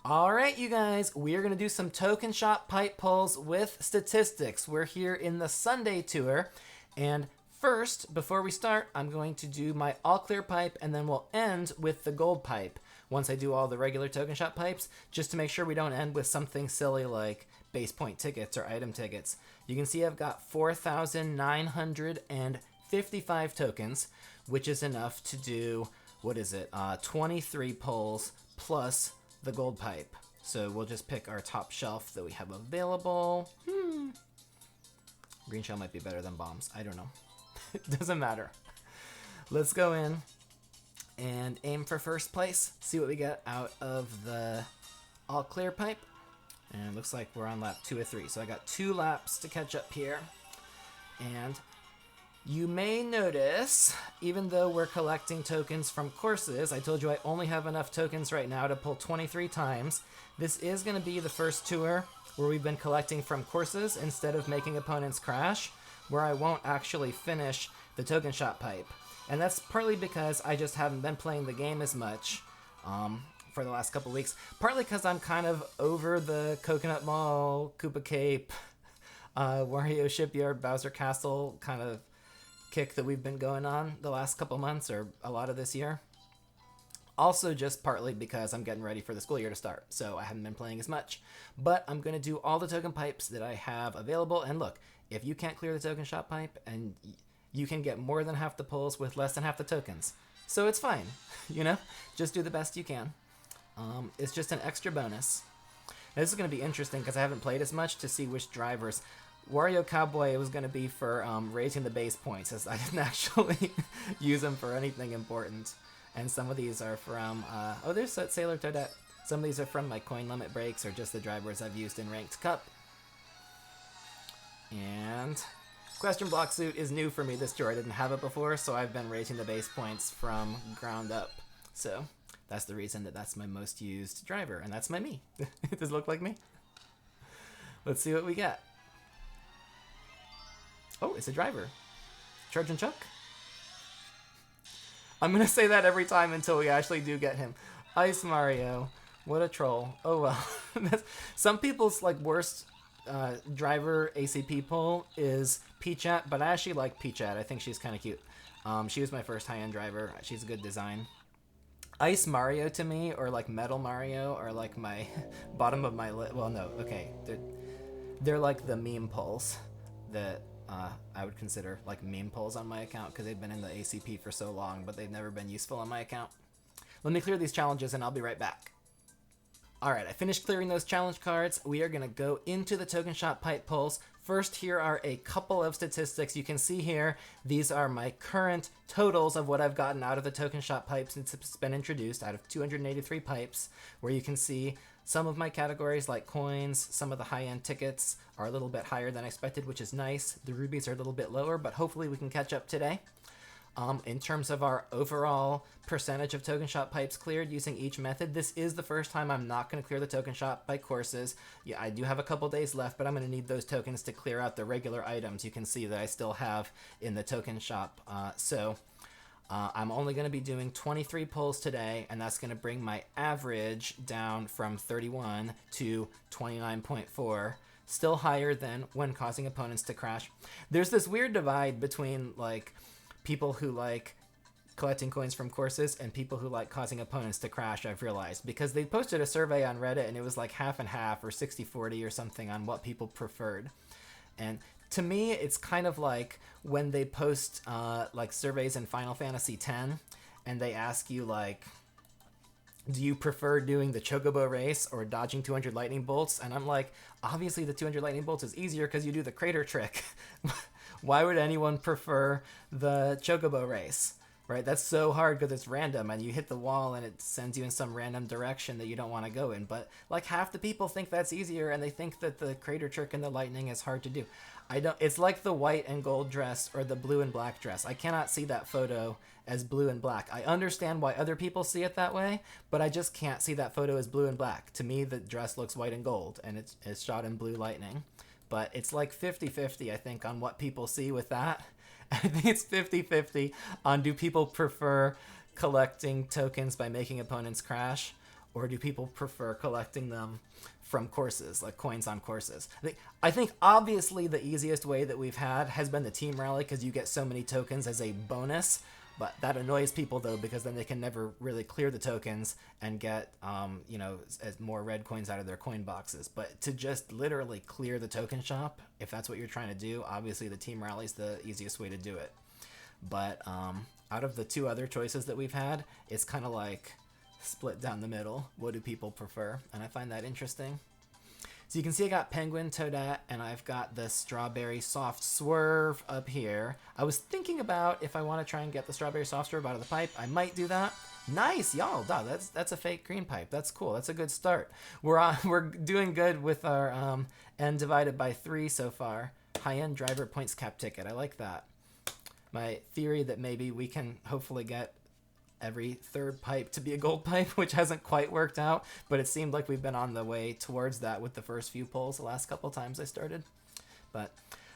All right, you guys, we are going to do some token shop pipe pulls with statistics. We're here in the Sundae tour. And first, before we start, I'm going to do my all clear pipe and then we'll end with the gold pipe once I do all the regular token shop pipes, just to make sure we don't end with something silly like base point tickets or item tickets. You can see I've got 4,955 tokens, which is enough to do, 23 pulls plus the gold pipe. So we'll just pick our top shelf that we have available. Green shell might be better than bombs. I don't know. It doesn't matter. Let's go in and aim for first place. See what we get out of the all clear pipe. And it looks like we're on lap 2 or 3. So I got 2 laps to catch up here. And you may notice, even though we're collecting tokens from courses, I told you I only have enough tokens right now to pull 23 times. This is going to be the first tour where we've been collecting from courses instead of making opponents crash, where I won't actually finish the token shot pipe. And that's partly because I just haven't been playing the game as much for the last couple weeks. Partly because I'm kind of over the Coconut Mall, Koopa Cape, Wario Shipyard, Bowser Castle kind of kick that we've been going on the last couple months or a lot of this year. Also just partly because I'm getting ready for the school year to start, so I haven't been playing as much. But I'm going to do all the token pipes that I have available, and look, if you can't clear the token shop pipe, and you can get more than half the pulls with less than half the tokens. So it's fine, just do the best you can. It's just an extra bonus. Now, this is going to be interesting because I haven't played as much to see which drivers. Wario Cowboy was going to be for raising the base points, as I didn't actually use them for anything important. And some of these are from, there's Sailor Toadette. Some of these are from my coin limit breaks or just the drivers I've used in Ranked Cup. And Question Block Suit is new for me this tour. I didn't have it before, so I've been raising the base points from ground up. So that's the reason that's my most used driver, and that's my me. Does it look like me? Let's see what we get. Oh, it's a driver. Charge and Chuck? I'm going to say that every time until we actually do get him. Ice Mario. What a troll. Oh, well. Some people's worst driver ACP pull is Peachat, but I actually like Peachat. I think she's kind of cute. She was my first high-end driver. She's a good design. Ice Mario to me, or Metal Mario, are my bottom of my list. Well, no, okay. They're like the meme pulls that I would consider meme pulls on my account because they've been in the ACP for so long, but they've never been useful on my account. Let me clear these challenges and I'll be right back. Alright, I finished clearing those challenge cards. We are going to go into the token shop pipe pulls. First, here are a couple of statistics. You can see here, these are my current totals of what I've gotten out of the token shop pipe since it's been introduced, out of 283 pipes, where you can see some of my categories like coins, some of the high-end tickets are a little bit higher than expected, which is nice. The rubies are a little bit lower, but hopefully we can catch up today. In terms of our overall percentage of token shop pipes cleared using each method, this is the first time I'm not going to clear the token shop by courses. Yeah, I do have a couple days left, but I'm going to need those tokens to clear out the regular items you can see that I still have in the token shop. I'm only going to be doing 23 pulls today, and that's going to bring my average down from 31 to 29.4. Still higher than when causing opponents to crash. There's this weird divide between people who like collecting coins from courses and people who like causing opponents to crash, I've realized, because they posted a survey on Reddit and it was half and half or 60-40 or something on what people preferred. And to me, it's kind of like when they post surveys in Final Fantasy X and they ask you do you prefer doing the Chocobo race or dodging 200 lightning bolts? And I'm obviously the 200 lightning bolts is easier because you do the crater trick. Why would anyone prefer the Chocobo race, right? That's so hard because it's random and you hit the wall and it sends you in some random direction that you don't want to go in. But half the people think that's easier and they think that the crater trick and the lightning is hard to do. It's like the white and gold dress or the blue and black dress. I cannot see that photo as blue and black. I understand why other people see it that way, but I just can't see that photo as blue and black. To me, the dress looks white and gold and it's shot in blue lightning. But it's 50-50, I think, on what people see with that. I think it's 50-50 on do people prefer collecting tokens by making opponents crash or do people prefer collecting them from courses, like coins on courses? I think obviously the easiest way that we've had has been the team rally, because you get so many tokens as a bonus. But that annoys people, though, because then they can never really clear the tokens and get, as more red coins out of their coin boxes. But to just literally clear the token shop, if that's what you're trying to do, obviously the team rally is the easiest way to do it. But out of the two other choices that we've had, it's kind of like split down the middle. What do people prefer? And I find that interesting. So you can see I got Penguin Toadette, and I've got the Strawberry Soft Swerve up here. I was thinking about if I want to try and get the Strawberry Soft Swerve out of the pipe. I might do that. Nice, y'all. That's a fake green pipe. That's cool. That's a good start. We're doing good with our N divided by 3 so far. High-end driver points cap ticket. I like that. My theory that maybe we can hopefully get every third pipe to be a gold pipe, which hasn't quite worked out, but it seemed like we've been on the way towards that with the first few pulls the last couple times I started. But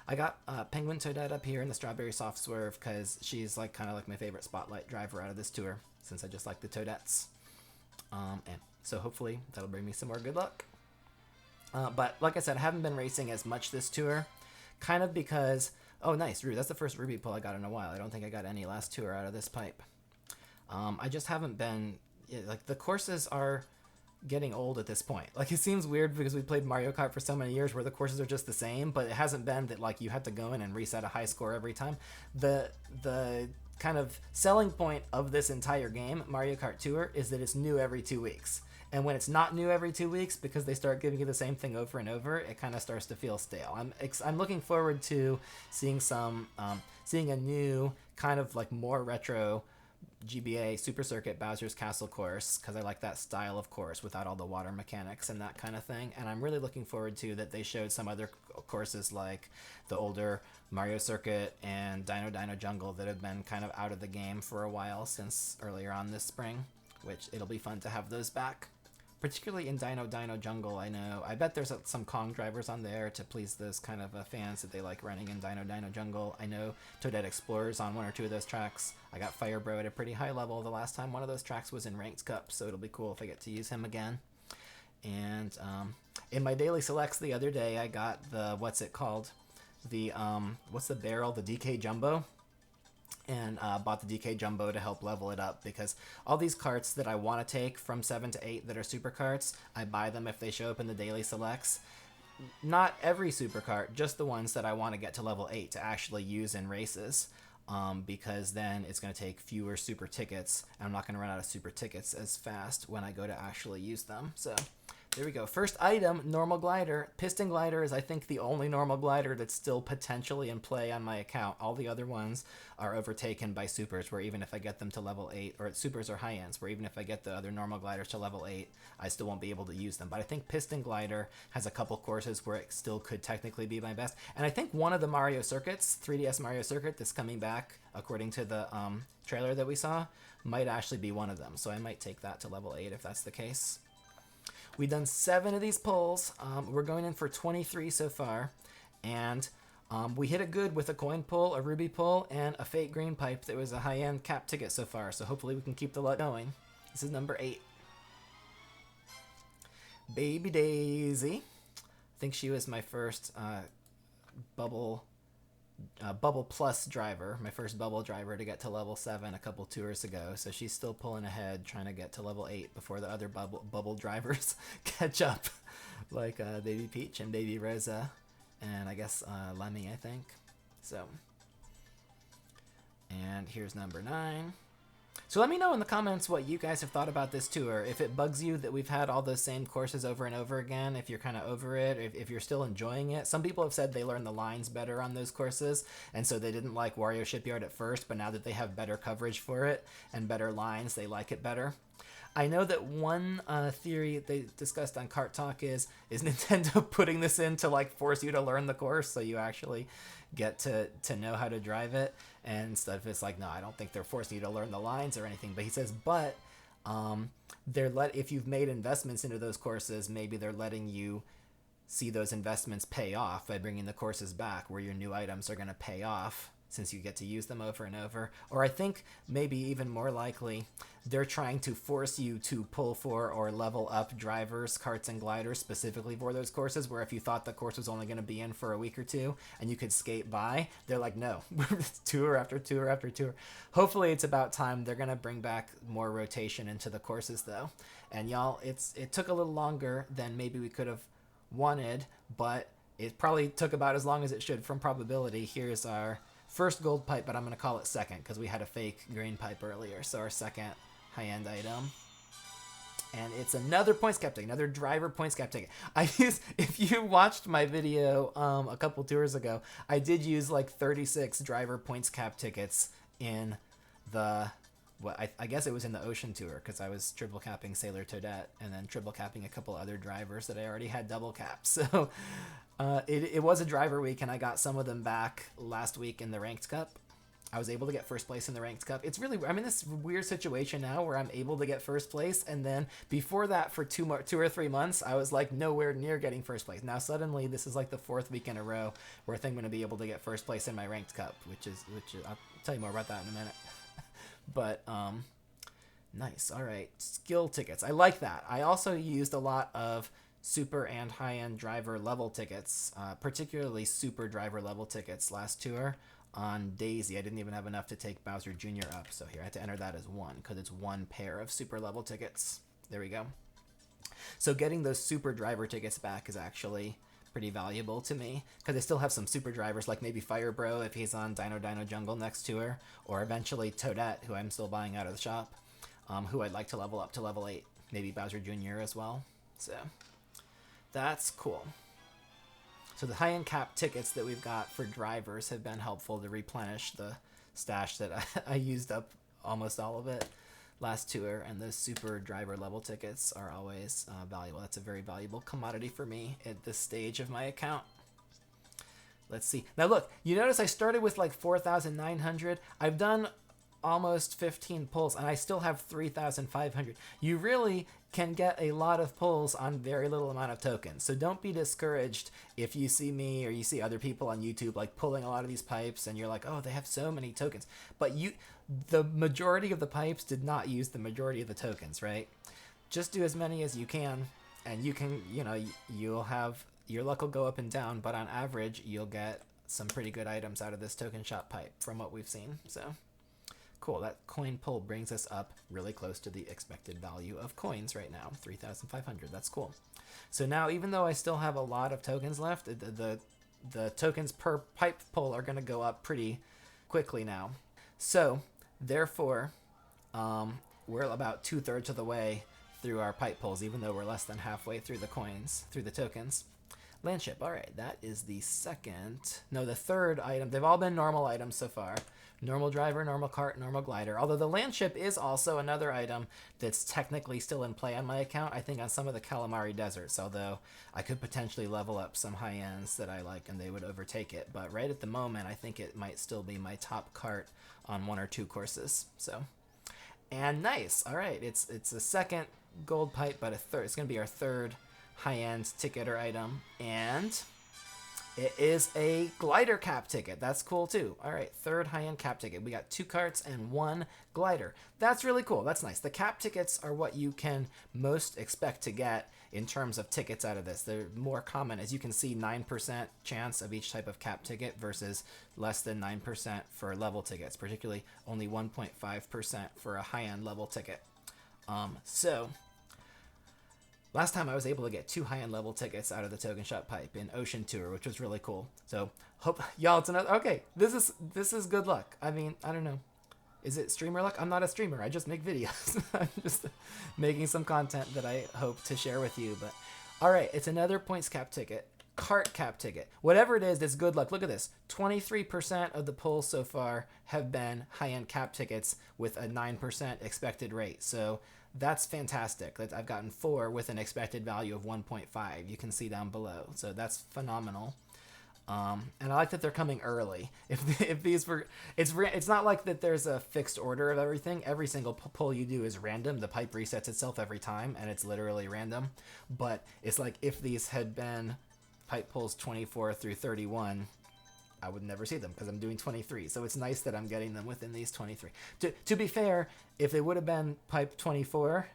I got Penguin Toadette up here in the Strawberry Soft Swerve because she's kind of like my favorite spotlight driver out of this tour, since I just like the Toadettes. And so hopefully that'll bring me some more good luck. But like I said, I haven't been racing as much this tour, kind of because, oh nice, Ruby, that's the first Ruby pull I got in a while. I don't think I got any last tour out of this pipe. I just haven't been, the courses are getting old at this point. It seems weird because we played Mario Kart for so many years where the courses are just the same, but it hasn't been that you have to go in and reset a high score every time. The kind of selling point of this entire game, Mario Kart Tour, is that it's new every 2 weeks. And when it's not new every 2 weeks, because they start giving you the same thing over and over, it kind of starts to feel stale. I'm looking forward to seeing seeing a new kind of more retro GBA Super Circuit Bowser's Castle course, because I like that style of course without all the water mechanics and that kind of thing. And I'm really looking forward to that they showed some other courses like the older Mario Circuit and Dino Dino Jungle that have been kind of out of the game for a while since earlier on this spring, which it'll be fun to have those back. Particularly in Dino Dino Jungle, I bet there's some Kong drivers on there to please those kind of fans that they like running in Dino Dino Jungle. I know Toadette Explorer's on 1 or 2 of those tracks. I got Firebro at a pretty high level the last time one of those tracks was in Ranked Cup, so it'll be cool if I get to use him again. And in my daily selects the other day, I got the, what's it called? The, what's the barrel? The DK Jumbo. And bought the DK Jumbo to help level it up, because all these carts that I want to take from 7 to 8 that are super carts, I buy them if they show up in the daily selects. Not every super cart, just the ones that I want to get to level 8 to actually use in races, because then it's going to take fewer super tickets, and I'm not going to run out of super tickets as fast when I go to actually use them. So there we go. First item, normal glider. Piston glider is, I think, the only normal glider that's still potentially in play on my account. All the other ones are overtaken by supers, where even if I get them to level 8, or supers or high ends, where even if I get the other normal gliders to level 8, I still won't be able to use them. But I think piston glider has a couple courses where it still could technically be my best. And I think one of the Mario circuits, 3DS Mario Circuit, that's coming back, according to the trailer that we saw, might actually be one of them. So I might take that to level 8 if that's the case. We've done 7 of these pulls. We're going in for 23 so far. And we hit it good with a coin pull, a ruby pull, and a fake green pipe that was a high-end cap ticket so far. So hopefully we can keep the luck going. This is number 8. Baby Daisy. I think she was my first Bubble Plus driver, my first Bubble driver to get to level 7 a couple tours ago. So she's still pulling ahead, trying to get to level 8 before the other Bubble drivers catch up, like Baby Peach and Baby Rosa, and I guess Lemmy, I think. So, and here's number 9. So let me know in the comments what you guys have thought about this tour. If it bugs you that we've had all those same courses over and over again, if you're kind of over it, if you're still enjoying it. Some people have said they learned the lines better on those courses, and so they didn't like Wario Shipyard at first, but now that they have better coverage for it and better lines, they like it better. I know that one theory they discussed on Kart Talk is Nintendo putting this in to force you to learn the course so you actually get to know how to drive it, and stuff. It's no, I don't think they're forcing you to learn the lines or anything. But he says, but if you've made investments into those courses, maybe they're letting you see those investments pay off by bringing the courses back, where your new items are going to pay off since you get to use them over and over. Or I think maybe even more likely, they're trying to force you to pull for or level up drivers, karts, and gliders specifically for those courses, where if you thought the course was only going to be in for a week or two and you could skate by, they're like, no, tour after tour after tour. Hopefully it's about time. They're going to bring back more rotation into the courses, though. And y'all, it took a little longer than maybe we could have wanted, but it probably took about as long as it should from probability. Here's our first gold pipe, but I'm going to call it second because we had a fake green pipe earlier. So our second high-end item. And it's another points cap ticket, another driver points cap ticket. If you watched my video a couple tours ago, I did use like 36 driver points cap tickets in the, I guess it was in the Ocean Tour, because I was triple capping Sailor Toadette and then triple capping a couple other drivers that I already had double caps. So it was a driver week, and I got some of them back last week in the Ranked Cup. I was able to get first place in the Ranked Cup. It's really, I'm in this weird situation now where I'm able to get first place, and then before that for 2 or 3 months, I was like nowhere near getting first place. Now suddenly this is like the 4th week in a row where I think I'm going to be able to get first place in my Ranked Cup, which is I'll tell you more about that in a minute. But nice. All right, skill tickets. I like that. I also used a lot of super and high-end driver level tickets, particularly super driver level tickets last tour. On Daisy, I didn't even have enough to take Bowser Jr. up, so here I had to enter that as 1 because it's 1 pair of super level tickets. There we go. So getting those super driver tickets back is actually pretty valuable to me because I still have some super drivers, like maybe Fire Bro if he's on Dino Jungle next tour, or eventually Toadette, who I'm still buying out of the shop, who I'd like to level up to level 8. Maybe Bowser Jr. as well. So that's cool. So the high-end cap tickets that we've got for drivers have been helpful to replenish the stash that I used up almost all of it last tour, and those super driver level tickets are always valuable. That's a very valuable commodity for me at this stage of my account. Let's see. Now look, you notice I started with like 4,900. I've done almost 15 pulls, and I still have 3,500. You really can get a lot of pulls on very little amount of tokens. So don't be discouraged if you see me or you see other people on YouTube like pulling a lot of these pipes and you're like, oh, they have so many tokens. But the majority of the pipes did not use the majority of the tokens, right? Just do as many as you can, and you can, you'll have, your luck will go up and down, but on average, you'll get some pretty good items out of this token shop pipe from what we've seen. So cool. That coin pull brings us up really close to the expected value of coins right now, 3,500. That's cool. So now, even though I still have a lot of tokens left, the tokens per pipe pull are going to go up pretty quickly now. So therefore, we're about 2/3 of the way through our pipe pulls, even though we're less than halfway through the coins, through the tokens. Landship. All right, that is the third item. They've all been normal items so far. Normal driver, normal cart, normal glider. Although the landship is also another item that's technically still in play on my account, I think on some of the Calamari deserts, although I could potentially level up some high ends that I like and they would overtake it. But right at the moment, I think it might still be my top cart on 1 or 2 courses. So, and nice. All right, it's a second gold pipe, but it's going to be our third high-end ticket or item, and it is a glider cap ticket. That's cool too. All right, third high-end cap ticket. We got 2 carts and 1 glider. That's really cool. That's nice. The cap tickets are what you can most expect to get in terms of tickets out of this. They're more common. As you can see, 9% chance of each type of cap ticket versus less than 9% for level tickets, particularly only 1.5% for a high-end level ticket. So last time I was able to get 2 high-end level tickets out of the token shop pipe in Ocean Tour, which was really cool. So hope y'all, it's another, okay, this is good luck. I mean, I don't know. Is it streamer luck? I'm not a streamer. I just make videos. I'm just making some content that I hope to share with you. But all right, it's another points cap ticket, cart cap ticket. Whatever it is, it's good luck. Look at this. 23% of the pulls so far have been high-end cap tickets with a 9% expected rate. So that's fantastic. I've gotten 4 with an expected value of 1.5. You can see down below. So that's phenomenal. And I like that they're coming early. If these were, it's not like that there's a fixed order of everything. Every single pull you do is random. The pipe resets itself every time, and it's literally random. But it's like if these had been pipe pulls 24 through 31, I would never see them because I'm doing 23. So it's nice that I'm getting them within these 23. To be fair, if it would have been pipe 24,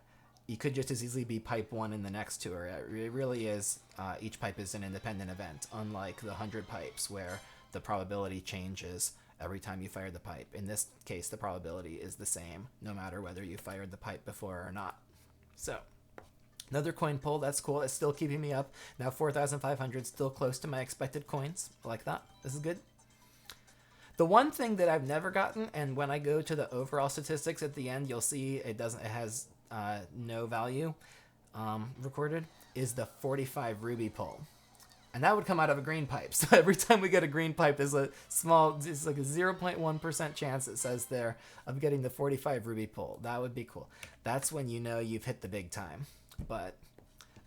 you could just as easily be pipe 1 in the next tour. It really is, each pipe is an independent event, unlike the 100 pipes where the probability changes every time you fire the pipe. In this case, the probability is the same no matter whether you fired the pipe before or not. So another coin pull, that's cool. It's still keeping me up. Now 4,500, still close to my expected coins. I like that. This is good. The one thing that I've never gotten, and when I go to the overall statistics at the end, you'll see it has no value recorded, is the 45 ruby pull. And that would come out of a green pipe. So every time we get a green pipe, there's a small, it's like a 0.1% chance, it says there, of getting the 45 ruby pull. That would be cool. That's when you know you've hit the big time. But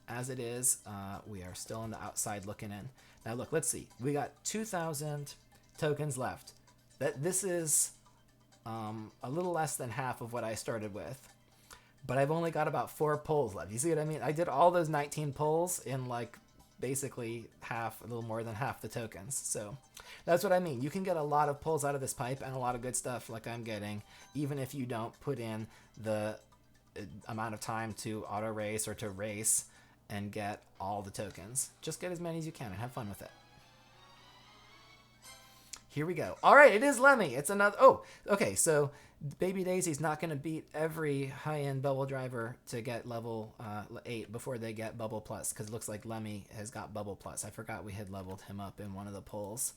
as it is, we are still on the outside looking in. Now look, let's see. We got 2,000 tokens left. This is a little less than half of what I started with. But I've only got about 4 pulls left. You see what I mean? I did all those 19 pulls in like basically half, a little more than half the tokens. So that's what I mean. You can get a lot of pulls out of this pipe and a lot of good stuff like I'm getting, even if you don't put in the amount of time to auto race or to race and get all the tokens. Just get as many as you can and have fun with it. Here we go. All right, it is Lemmy. It's another. Oh, okay. So Baby Daisy's not going to beat every high-end bubble driver to get level 8 before they get Bubble Plus, because it looks like Lemmy has got Bubble Plus. I forgot we had leveled him up in one of the pulls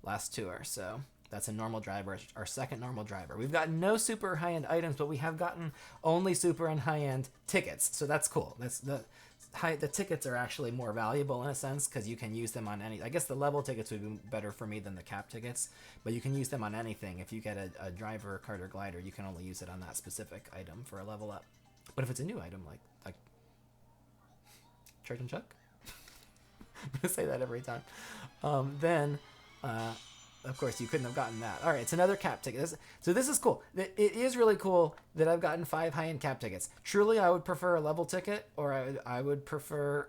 last tour. So that's a normal driver, our second normal driver. We've gotten no super high-end items, but we have gotten only super and high-end tickets. So that's cool. That's the tickets are actually more valuable in a sense because you can use them on any. I guess the level tickets would be better for me than the cap tickets, but you can use them on anything. If you get a driver, kart, or glider, you can only use it on that specific item for a level up. But if it's a new item like Church and Chuck, I'm gonna say that every time. Then of course, you couldn't have gotten that. All right, it's another cap ticket. So this is cool. It is really cool that I've gotten 5 high-end cap tickets. Truly, I would prefer a level ticket, or I would prefer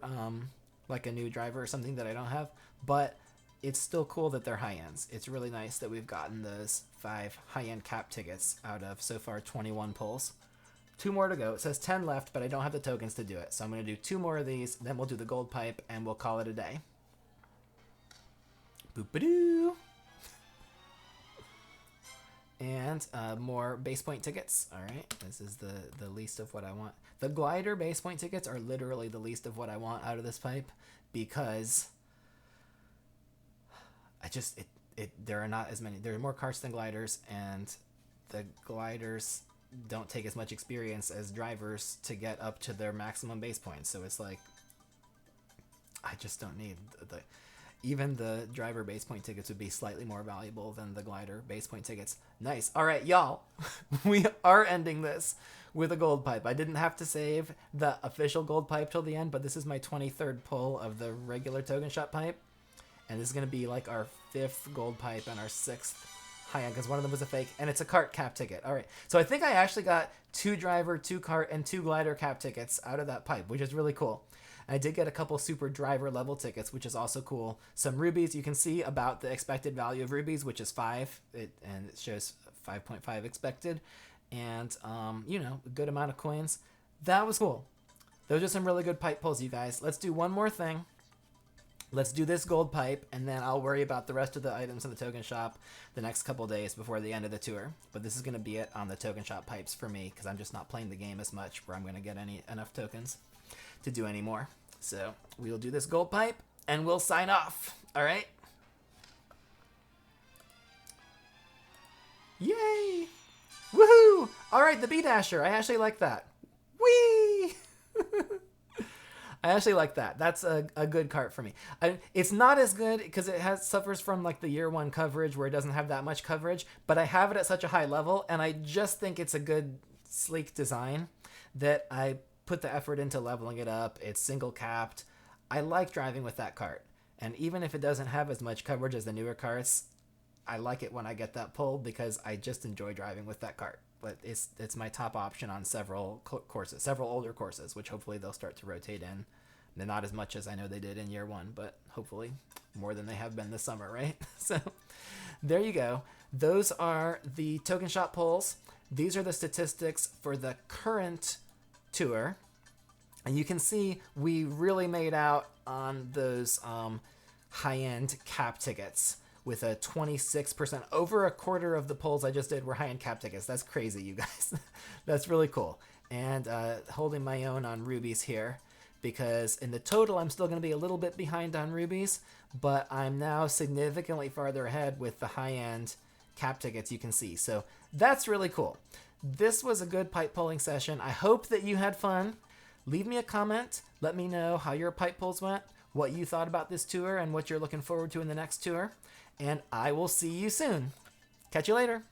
like a new driver or something that I don't have. But it's still cool that they're high-ends. It's really nice that we've gotten those 5 high-end cap tickets out of, so far, 21 pulls. 2 more to go. It says 10 left, but I don't have the tokens to do it. So I'm going to do 2 more of these, then we'll do the gold pipe, and we'll call it a day. Boop-a-doo! And more base point tickets. All right, this is the least of what I want. The glider base point tickets are literally the least of what I want out of this pipe because there are not as many. There are more karts than gliders, and the gliders don't take as much experience as drivers to get up to their maximum base points. So it's like I just don't need the. Even the driver base point tickets would be slightly more valuable than the glider base point tickets. Nice. All right, y'all. We are ending this with a gold pipe. I didn't have to save the official gold pipe till the end, but this is my 23rd pull of the regular token shop pipe. And this is going to be like our 5th gold pipe and our 6th high-end, because one of them was a fake, and it's a kart cap ticket. All right. So I think I actually got 2 driver, 2 kart, and 2 glider cap tickets out of that pipe, which is really cool. I did get a couple super driver level tickets, which is also cool. Some rubies. You can see about the expected value of rubies, which is 5. And it shows 5.5 expected. And, a good amount of coins. That was cool. Those are some really good pipe pulls, you guys. Let's do one more thing. Let's do this gold pipe, and then I'll worry about the rest of the items in the token shop the next couple days before the end of the tour. But this is going to be it on the token shop pipes for me, because I'm just not playing the game as much where I'm going to get enough tokens to do any more. So we'll do this gold pipe and we'll sign off. All right. Yay. Woohoo. All right. The B-Dasher. I actually like that. Whee. I actually like that. That's a good kart for me. It's not as good because it suffers from like the year 1 coverage where it doesn't have that much coverage, but I have it at such a high level, and I just think it's a good, sleek design that I put the effort into leveling it up. It's single capped. I like driving with that kart. And even if it doesn't have as much coverage as the newer karts, I like it when I get that pull because I just enjoy driving with that kart. But it's my top option on several courses, several older courses, which hopefully they'll start to rotate in. They're not as much as I know they did in year 1, but hopefully more than they have been this summer, right? So there you go. Those are the token shop polls. These are the statistics for the current tour. And you can see we really made out on those high-end cap tickets with a 26%. Over a quarter of the polls I just did were high-end cap tickets. That's crazy, you guys. That's really cool. And holding my own on rubies here, because in the total I'm still going to be a little bit behind on rubies, but I'm now significantly farther ahead with the high-end cap tickets you can see. So that's really cool. This was a good pipe polling session. I hope that you had fun. Leave me a comment. Let me know how your pipe polls went, what you thought about this tour, and what you're looking forward to in the next tour. And I will see you soon. Catch you later.